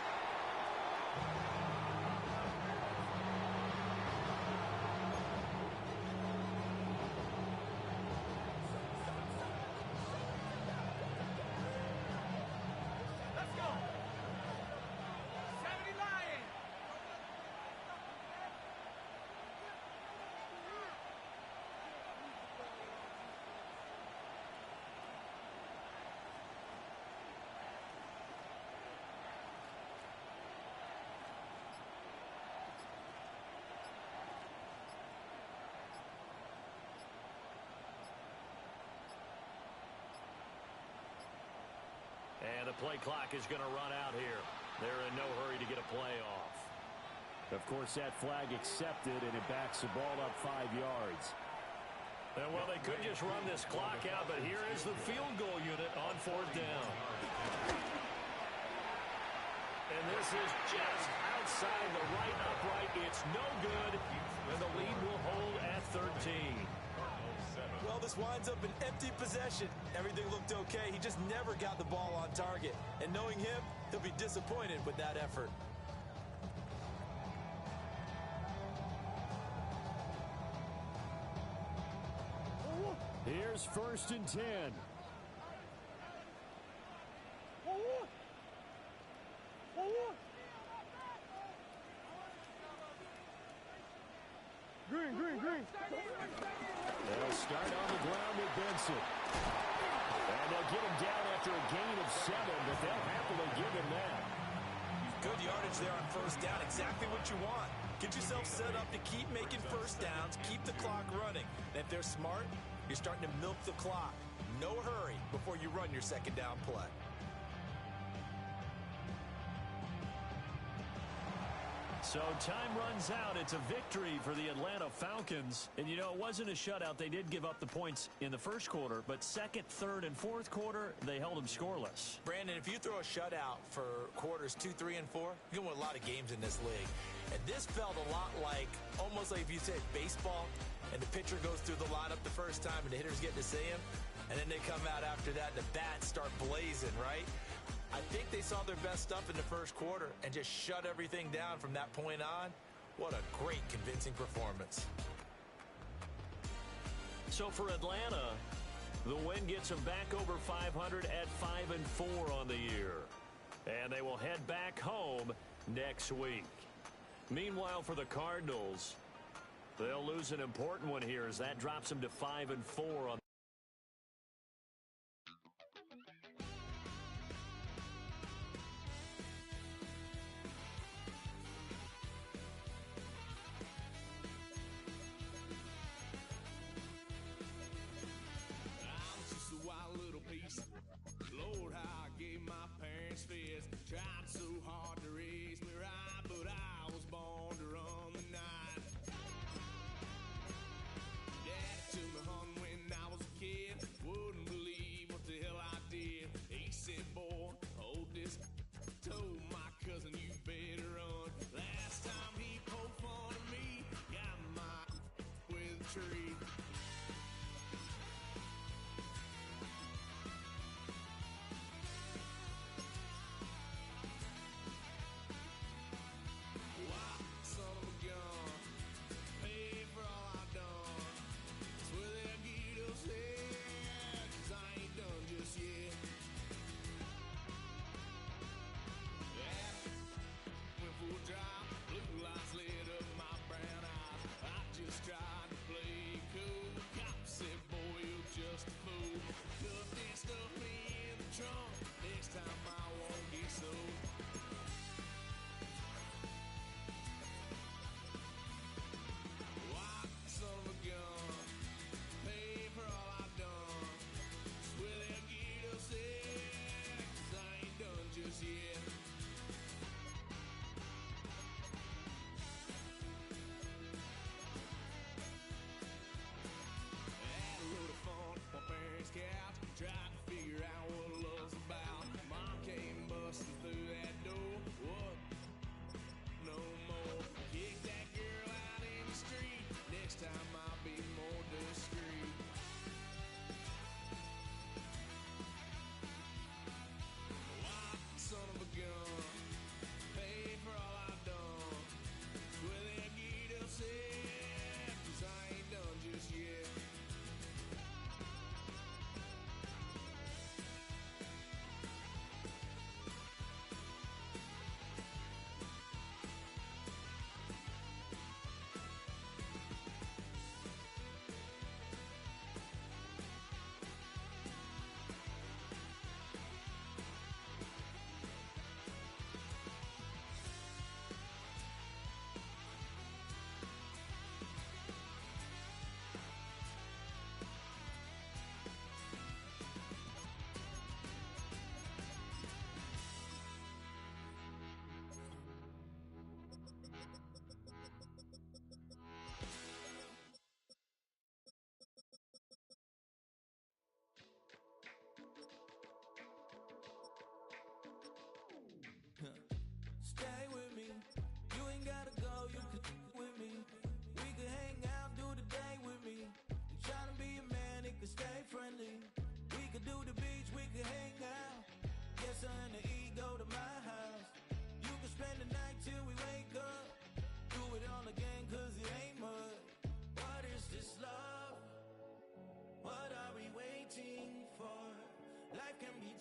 And the play clock is going to run out here. They're in no hurry to get a play off. Of course, that flag accepted, and it backs the ball up 5 yards. And, well, they could just run this clock out, but here is the field goal unit on 4th down. And this is just outside the right upright. It's no good, and the lead will hold at 13. Well, this winds up an empty possession. Everything looked okay. He just never got the ball on target. And knowing him, he'll be disappointed with that effort. Here's 1st and 10. Green. They'll start on the ground with Benson. And they'll get him down after a gain of 7, but they'll happily give him that. Good yardage there on 1st down. Exactly what you want. Get yourself set up to keep making 1st downs, keep the clock running. And if they're smart, you're starting to milk the clock. No hurry before you run your 2nd down play. So time runs out. It's a victory for the Atlanta Falcons. And, you know, it wasn't a shutout. They did give up the points in the 1st quarter, but 2nd, 3rd, and 4th quarter, they held them scoreless. Brandon, if you throw a shutout for quarters 2, 3, and 4, you're going to win a lot of games in this league. And this felt a lot like, almost like if you said baseball, and the pitcher goes through the lineup the first time, and the hitters get to see him, and then they come out after that, and the bats start blazing, right? I think they saw their best stuff in the 1st quarter and just shut everything down from that point on. What a great, convincing performance. So for Atlanta, the win gets them back over 500 at 5-4 on the year. And they will head back home next week. Meanwhile, for the Cardinals, they'll lose an important one here as that drops them to 5-4 on. Lord, how I gave my parents fist. Tried so hard to raise me right, but I was born to run the night. Dad took me home when I was a kid. Wouldn't believe what the hell I did. He said, boy, hold this. Told my cousin, you better run. Last time he poked fun at me, got my with a tree. Son of a gun,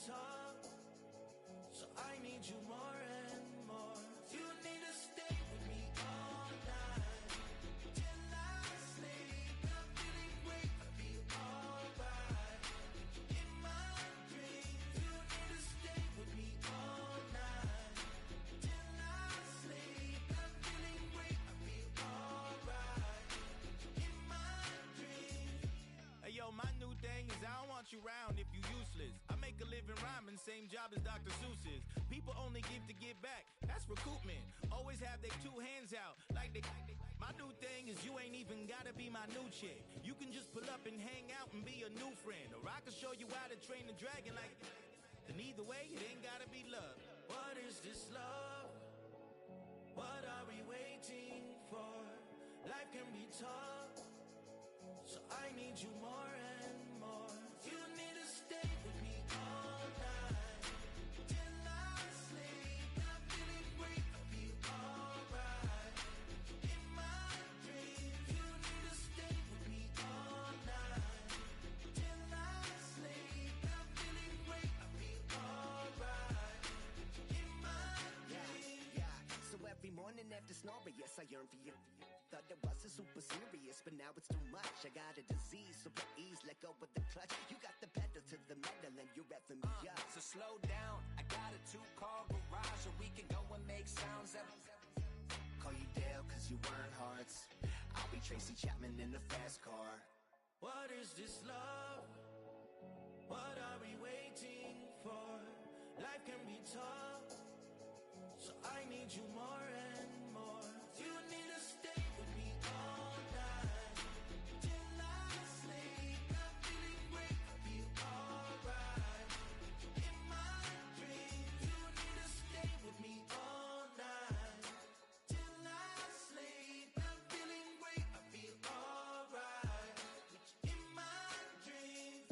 tough, so I need you more and more. You need to stay with me all night till I sleep. I'm feeling great, I feel alright. In my dreams, you need to stay with me all night till I sleep. I'm feeling great, I feel alright. In my dreams. Hey yo, my new thing is I don't want you round if you useless. I make a living rhyming, same job as Dr. Seuss's. People only give to give back, that's recoupment. Always have their two hands out, like they. My new thing is you ain't even gotta be my new chick. You can just pull up and hang out and be a new friend. Or I can show you how to train the dragon like. And either way, it ain't gotta be love. What is this love? What are we waiting for? Life can be tough, so I need you more and more. You need to stay with me all night till I sleep. I'm feeling great, I feel alright. In my dreams, you need to stay with me all night till I sleep. I'm feeling great, I feel alright. In my dreams. Yeah, so every morning after snoring, yes, I yearn for you. Thought it wasn't super serious, but now it's too much. I got a disease, so please let go of the clutch. You got the pedal to the metal and you're revving me up. So slow down, I got a 2-car garage, or we can go and make sounds that. Call you Dale, cause you weren't hearts. I'll be Tracy Chapman in the fast car. What is this love? What are we waiting for? Life can be tough, so I need you more and more. You need to stay with me all night till I sleep. I'm feeling great, I feel alright. In my dreams, you need to stay with me all night till I sleep. I'm feeling great, I feel alright. In my dreams.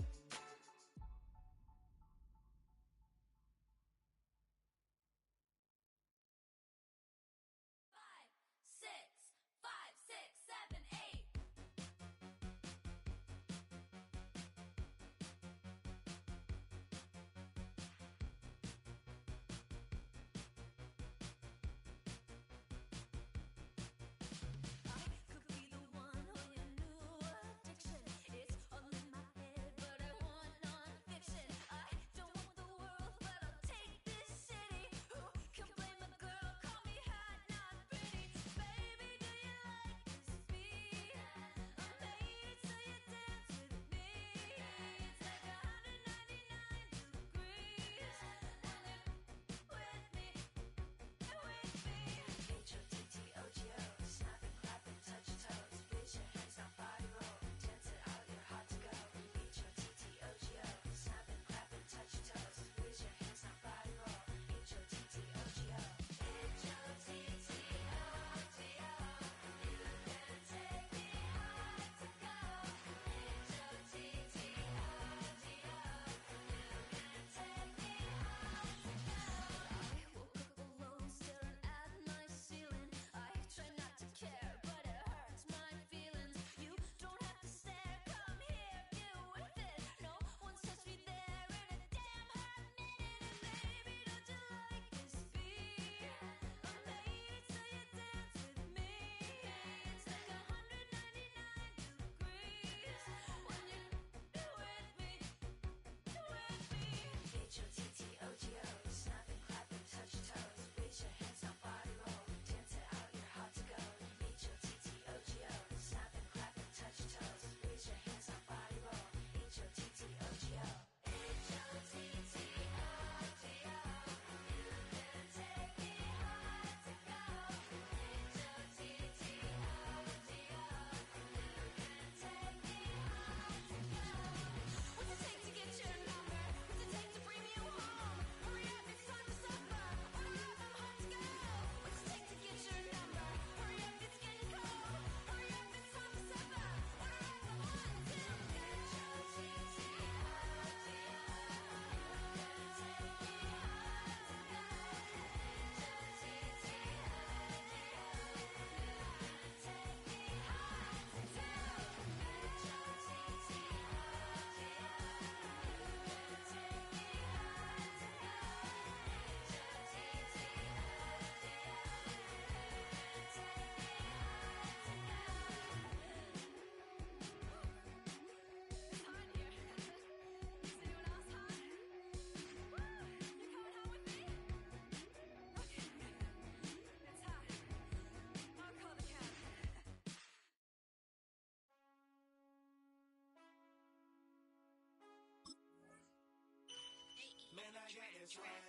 swag.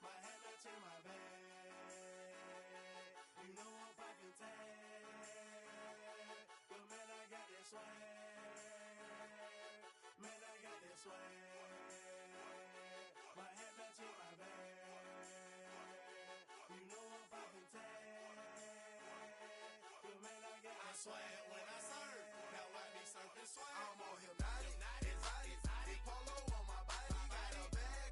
My hat matching my bag. You know I'm poppin' tag. But man, I got that swag. Man, I got that swag. My hat matching my bag. You know I'm poppin' tag. But man, I got that swag. When I serve, now I be surfing swag. I'm on hypnotic, exotic, big polo on my body. Got a bag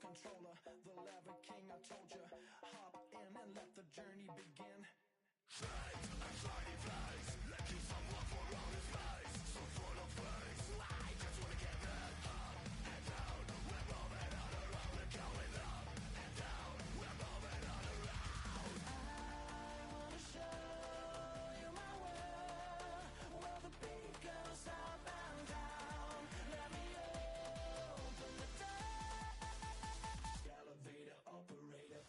controller, the lever king, I told you. Hop in and let the journey begin. Fate, a shiny face, like you someone for all his face. So full of face, I just wanna get that up and down. We're moving on around, we're going up and down. We're moving on around. I wanna show you my world, where the beat goes up and down. Let me open the door. Elevator operator.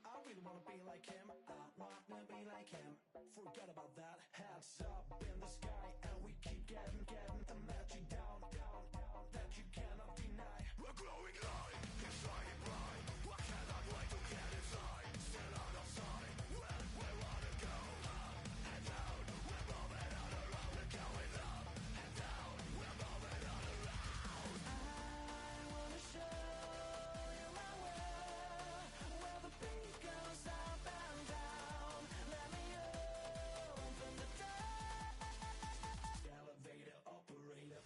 I really wanna be like him. I wanna be like him. Forget about that. Hats up in the sky, and we keep getting the magic down, that you cannot deny. We're glowing light, it's shining bright. I cannot wait to get inside. Still out of sight. When we wanna go up and down. We're moving on around. We're going up and down. We're moving on around. I wanna show you my world, where the beat goes up and down. Let me open the door. Elevator operator.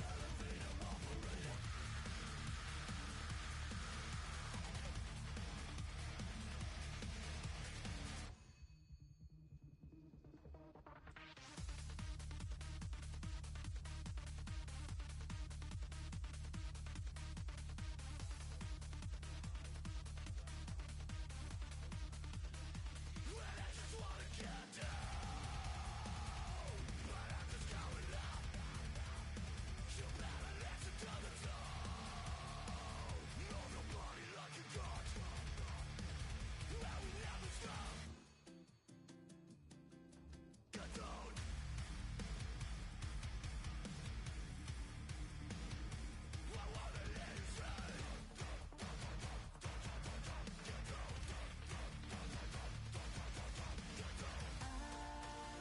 Elevator operator. Well, I just wanna get down, but I'm just going up. You better listen to the tone. No, nobody like you got. Well, we never stop. Get down. I wanna let you say. I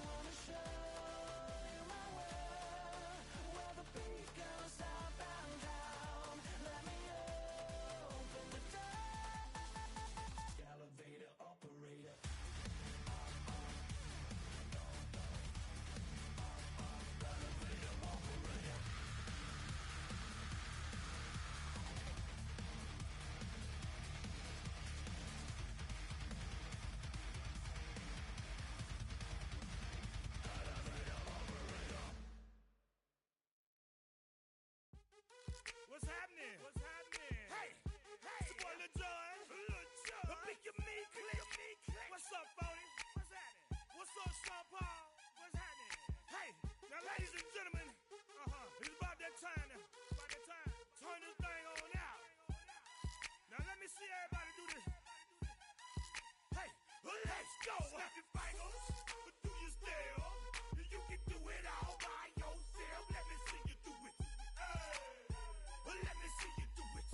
wanna show you my world, where the beat goes up and down. Let me open the door. Elevator operator. Elevator operator. What's happening? What's happening? Hey, it's your boy Lil Jon. The Pick Your Me Click. What's up, Phony? What's happening? What's up, Sean Paul? What's happening? Hey, now ladies and gentlemen, it's about that time. Turn this thing on out. Now let me see everybody do this. Hey, let's go. Snap your fingers, but do you still? You can do it all by yourself. Let me see you do it. Let me see you do it.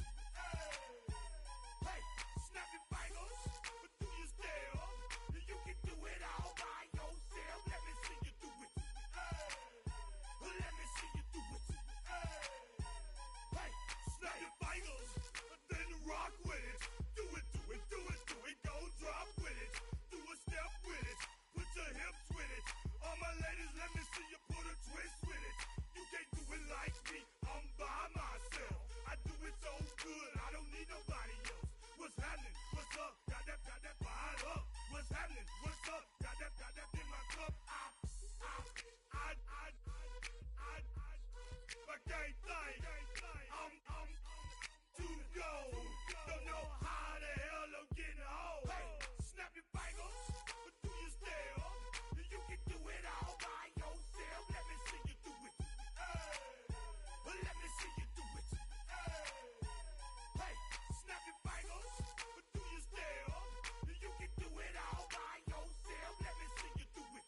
Hey, snap your fingers, but do you still? You can do it all by yourself. Let me see you do it. Let me see you do it. Hey, snap your fingers, then rock with it. Do it, do it, do it, do it. Go drop with it. Do a step with it. Put your hips with it. All my ladies, let me see you put a twist with it. You can't do it like me. I'm by myself. I do it so good. I don't need nobody else. What's happening? What's up? Got that fired up. What's happening? What's up? Got that in my cup. I can't think. I'm too go. Don't know how the hell I'm getting home. Hey, snap your fingers, but do you still? You can do it all by yourself. Let me see you do it. Let me see you do it. Hey, snap your fingers, but do you still? You can do it all by yourself. Let me see you do it.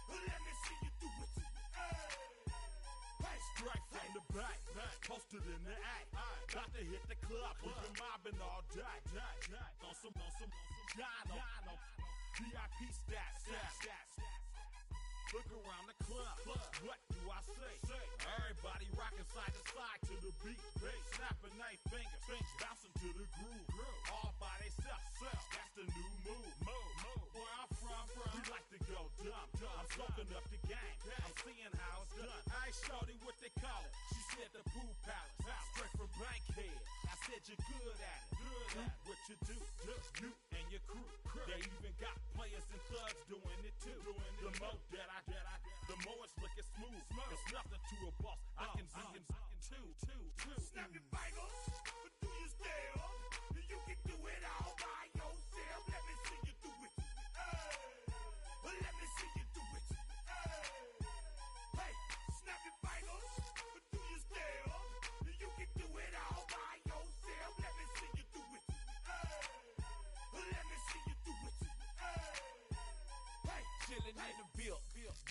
Let me see you do it. Hey, straight from the back, posted in the act. Got to hit the club, we've been mobbing all day. On some Jono, VIP stats. Look around the club. What do I say? Everybody rocking side to side to the beat. Snapping their fingers, bouncing to the groove. All by themselves. That's the new move. Where I'm from, we like to go dumb. I'm soaking up the game. I'm seeing how it's done. I ain't shorty what they call it. She said the pool palace. Straight from Bankhead. I said you're good at it. Do what you do. You and your crew. They even got players and thugs doing it too. The more that I the more it's looking smooth. It's nothing to a boss. I can see him two. Snap your fingers, but do you still? You can do it all by yourself. Let me see you do it. Let me see you do it. Hey, snap your fingers, but do you still? You can do it all by yourself. Let me see you do it. Let me see you do it. Hey, Chillin' in the bill.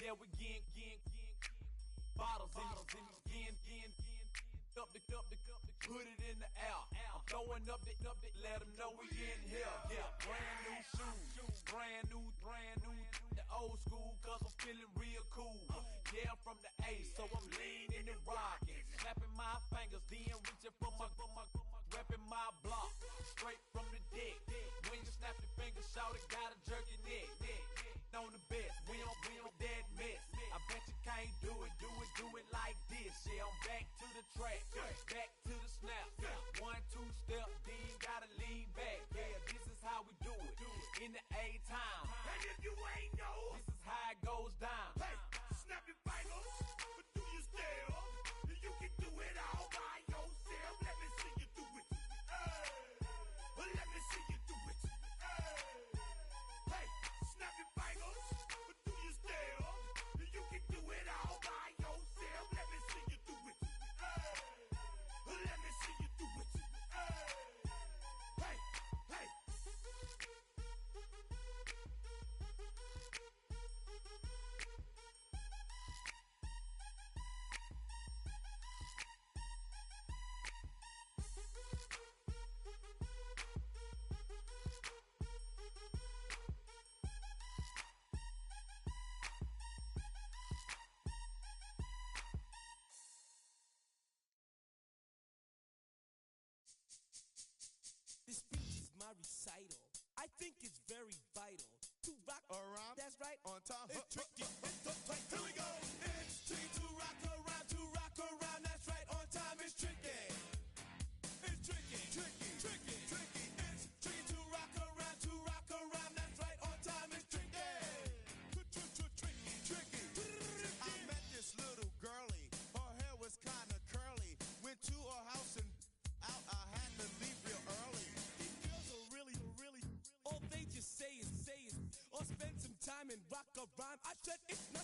There we again. Bottles in again. Up the put it in the air. I'm throwing up the, let them know we in here. Yeah, brand new shoes, brand new. The old school, cause I'm feeling real cool. Yeah, I'm from the A, so I'm leaning and rocking. Snapping my fingers, then reaching for my repping my block. Straight from the deck. When you snap your fingers, shout it, gotta jerk your neck. On the best, we don't dead mess. I bet you can't do it like this. Yeah, I'm back to the track, back to the snap. 1, 2 step, then gotta lean back. Yeah, this is how we do it in the A time. and if you ain't know, This is how it goes down. hey, snap your fingers, but do you still? You can do it all by yourself. Let me see you do it. Let me see you do it. Hey, snap your fingers, but do you still? You can do it all by yourself. Let me see you do it. Let me see you do it. Hey. This speech is my recital. I think it's very vital to rock around. That's right. On time. It's tricky. It's uptight. Here we go. It's tricky to rock around. To rock around. That's right. On time. It's tricky. It's tricky. It's tricky to rock around. To rock around. That's right. On time. It's tricky. Tricky. I met this little girlie. Her hair was kind of curly. Went to her house and out. I had to leave real early. These girls are really. All they just say is, or spend some time and rock a rhyme. I said it's not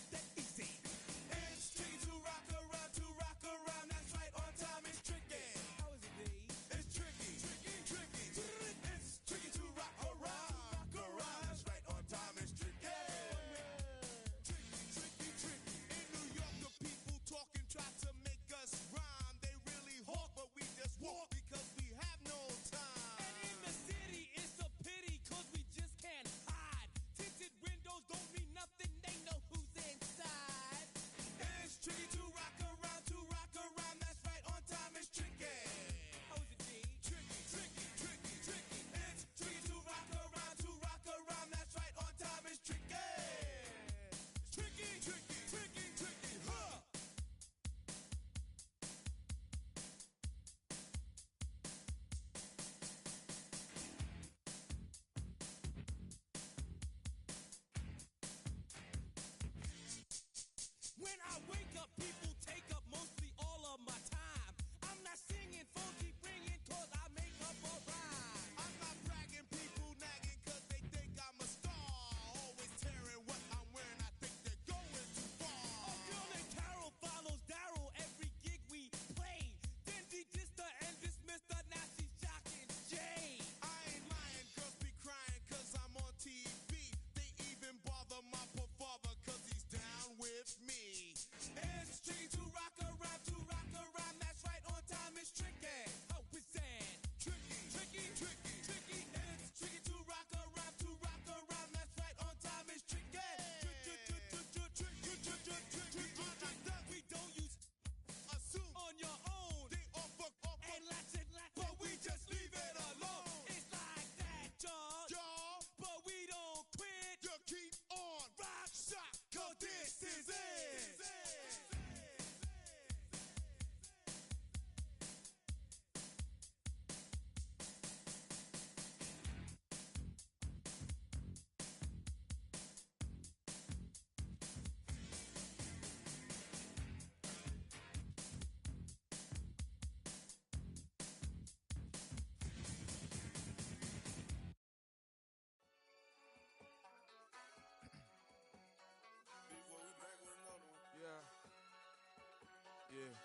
Yeah.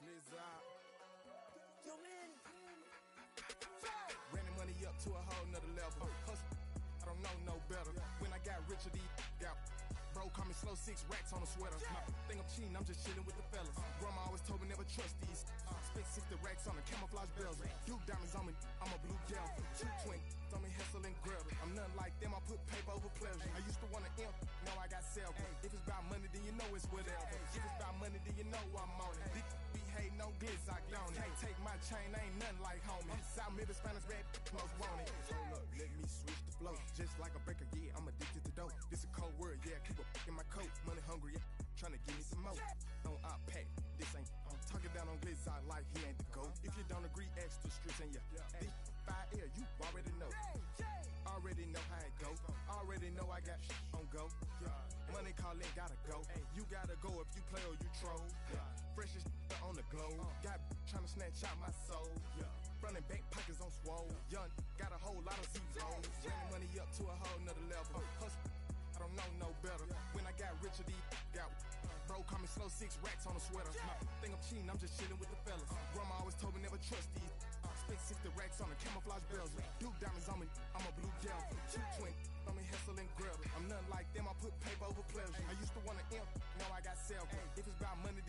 Blizzard. Yo, man. Ran the money up to a whole nother level. Hustle, I don't know no better. When I got richer, these got bro, call me slow, 6 racks on a sweater. Think I'm cheating, I'm just chilling with the fellas. Grandma always told me never trust these. Spent 60 racks on the camouflage bells. Duke diamonds on me, I'm a blue gel. 2 twin on me, hustle and grub. I'm nothing like them, I put paper over pleasure. I used to want to imp, now I got several. If it's about money, then you know it's whatever. If it's about money, then you know I'm on it. Be hating no glitz, I don't it. Take my chain, ain't nothing like homie. South Middle Spanish red, most want it. Hold up, let me switch the flow. Just like a breaker, yeah, I'm addicted to dope. This a cold word, yeah, keep a in my coat. Money hungry, yeah, tryna give me some more. Don't I pack, this ain't. I'm talking down on glitz, I like he ain't the GOAT. If you don't agree, ask the streets and yeah. This 5 air, you already know. Already know how it go. Already know I got shit on go. Money calling, gotta go. You gotta go if you play or you troll. Freshest on the globe. Got tryna snatch out my soul. Running bank pockets on swole. Young, got a whole lot of zeros. Running money up to a whole nother level. Hustle, I don't know no better. When I got richer, these got bro, call me slow, 6 racks on a sweater. Think I'm cheating, I'm just chilling with the fellas. Grandma always told me never trust these. Spent 60 racks on the camouflage bells. Duke diamonds on me, I'm a blue gel. 2 twin on me, hustle and grub. I'm nothing like them, I put paper over pleasure. I used to want to imp, now I got several. If it's about money,